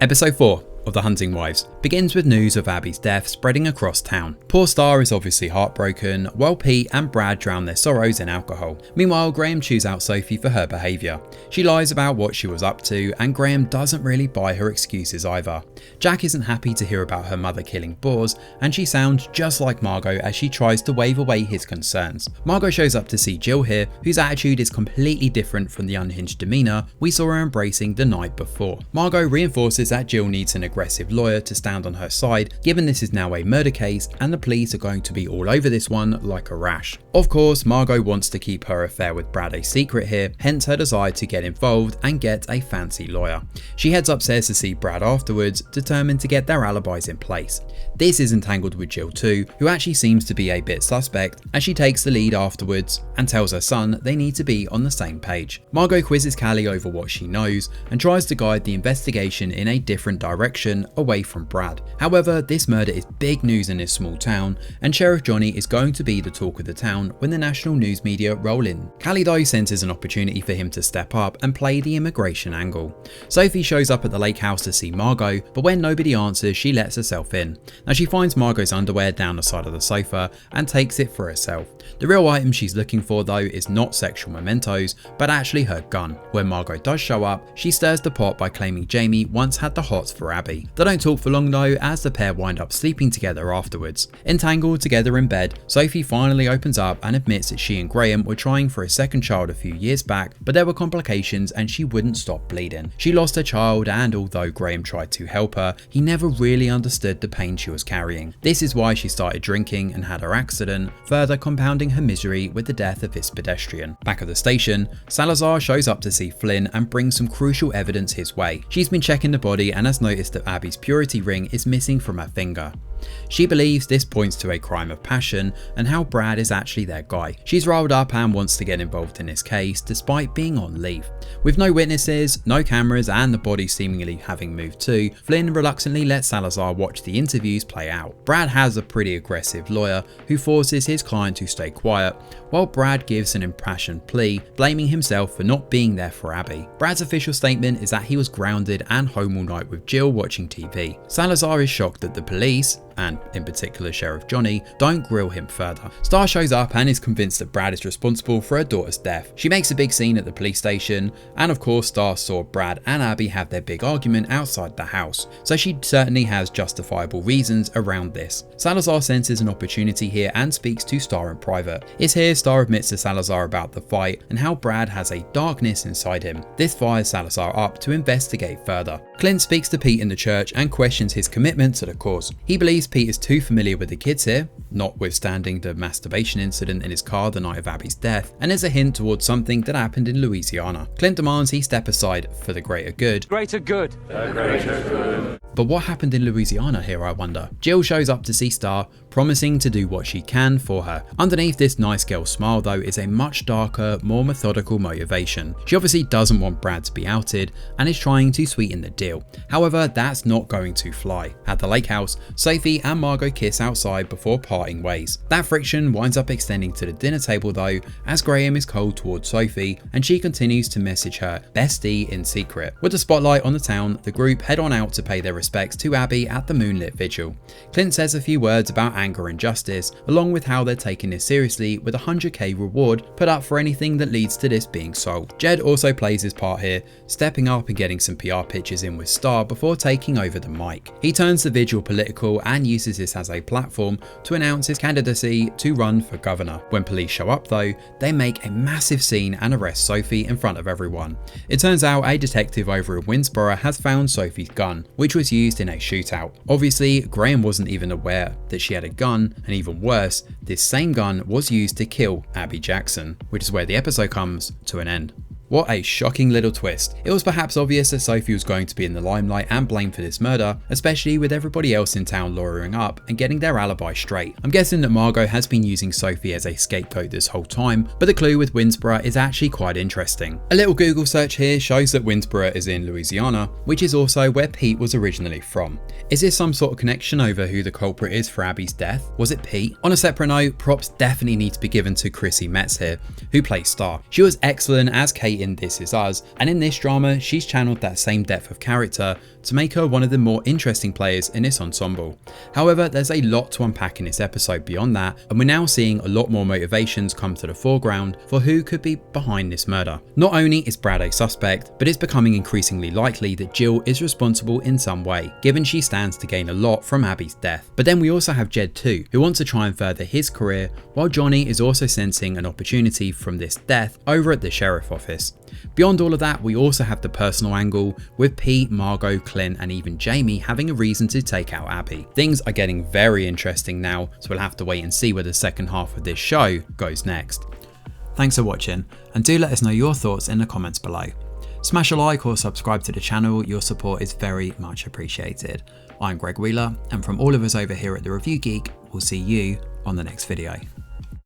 Episode 4 of The Hunting Wives begins with news of Abby's death spreading across town. Poor Star is obviously heartbroken, while Pete and Brad drown their sorrows in alcohol. Meanwhile, Graham chews out Sophie for her behaviour. She lies about what she was up to, and Graham doesn't really buy her excuses either. Jack isn't happy to hear about her mother killing boars, and she sounds just like Margot as she tries to wave away his concerns. Margot shows up to see Jill here, whose attitude is completely different from the unhinged demeanour we saw her embracing the night before. Margot reinforces that Jill needs an aggressive lawyer to stand on her side, given this is now a murder case and the police are going to be all over this one like a rash. Of course, Margot wants to keep her affair with Brad a secret here, hence her desire to get involved and get a fancy lawyer. She heads upstairs to see Brad afterwards, determined to get their alibis in place. This is entangled with Jill too, who actually seems to be a bit suspect, as she takes the lead afterwards and tells her son they need to be on the same page. Margot quizzes Callie over what she knows and tries to guide the investigation in a different direction away from Brad. However, this murder is big news in this small town, and Sheriff Johnny is going to be the talk of the town when the national news media roll in. Callie though senses an opportunity for him to step up and play the immigration angle. Sophie shows up at the lake house to see Margot, but when nobody answers, she lets herself in. Now she finds Margot's underwear down the side of the sofa and takes it for herself. The real item she's looking for though is not sexual mementos, but actually her gun. When Margot does show up, she stirs the pot by claiming Jamie once had the hots for Abby. They don't talk for long though, as the pair wind up sleeping together afterwards. Entangled together in bed, Sophie finally opens up and admits that she and Graham were trying for a second child a few years back, but there were complications and she wouldn't stop bleeding. She lost her child, and although Graham tried to help her, he never really understood the pain she was carrying. This is why she started drinking and had her accident, further compounding her misery with the death of this pedestrian. Back at the station, Salazar shows up to see Flynn and brings some crucial evidence his way. She's been checking the body and has noticed that Abby's purity ring is missing from her finger. She believes this points to a crime of passion and how Brad is actually their guy. She's riled up and wants to get involved in this case despite being on leave. With no witnesses, no cameras, and the body seemingly having moved too, Flynn reluctantly lets Salazar watch the interviews play out. Brad has a pretty aggressive lawyer who forces his client to stay quiet, while Brad gives an impassioned plea, blaming himself for not being there for Abby. Brad's official statement is that he was grounded and home all night with Jill watching TV. Salazar is shocked that the police, and in particular Sheriff Johnny, don't grill him further. Star shows up and is convinced that Brad is responsible for her daughter's death. She makes a big scene at the police station, and of course Star saw Brad and Abby have their big argument outside the house, so she certainly has justifiable reasons around this. Salazar senses an opportunity here and speaks to Star in private. It's here Star admits to Salazar about the fight and how Brad has a darkness inside him. This fires Salazar up to investigate further. Clint speaks to Pete in the church and questions his commitment to the cause. He believes Pete is too familiar with the kids here, notwithstanding the masturbation incident in his car the night of Abby's death, and is a hint towards something that happened in Louisiana. Clint demands he step aside for the greater good. Greater good. The greater good. But what happened in Louisiana here, I wonder? Jill shows up to see Star, promising to do what she can for her. Underneath this nice girl smile though is a much darker, more methodical motivation. She obviously doesn't want Brad to be outed and is trying to sweeten the deal. However, that's not going to fly. At the lake house, Sophie and Margot kiss outside before parting ways. That friction winds up extending to the dinner table though, as Graham is cold towards Sophie and she continues to message her bestie in secret. With the spotlight on the town, the group head on out to pay their respects to Abby at the moonlit vigil. Clint says a few words about anger and justice, along with how they're taking this seriously with a 100k reward put up for anything that leads to this being solved. Jed also plays his part here, stepping up and getting some PR pitches in with Star before taking over the mic. He turns the vigil political and uses this as a platform to announce his candidacy to run for governor. When police show up though, they make a massive scene and arrest Sophie in front of everyone. It turns out a detective over in Winsboro has found Sophie's gun, which was used in a shootout. Obviously, Graham wasn't even aware that she had a gun, and even worse, this same gun was used to kill Abby Jackson, which is where the episode comes to an end. What a shocking little twist. It was perhaps obvious that Sophie was going to be in the limelight and blamed for this murder, especially with everybody else in town lawyering up and getting their alibi straight. I'm guessing that Margot has been using Sophie as a scapegoat this whole time, but the clue with Winsboro is actually quite interesting. A little Google search here shows that Winsboro is in Louisiana, which is also where Pete was originally from. Is this some sort of connection over who the culprit is for Abby's death? Was it Pete? On a separate note, props definitely need to be given to Chrissy Metz here, who plays Star. She was excellent as Kate in This Is Us, and in this drama she's channeled that same depth of character to make her one of the more interesting players in this ensemble. However, there's a lot to unpack in this episode beyond that, and we're now seeing a lot more motivations come to the foreground for who could be behind this murder. Not only is Brad a suspect, but it's becoming increasingly likely that Jill is responsible in some way, given she stands to gain a lot from Abby's death. But then we also have Jed too, who wants to try and further his career, while Johnny is also sensing an opportunity from this death over at the sheriff office. Beyond all of that, we also have the personal angle, with Pete, Margot, Clint and even Jamie having a reason to take out Abby. Things are getting very interesting now, so we'll have to wait and see where the second half of this show goes next. Thanks for watching, and do let us know your thoughts in the comments below. Smash a like or subscribe to the channel, your support is very much appreciated. I'm Greg Wheeler, and from all of us over here at The Review Geek, we'll see you on the next video.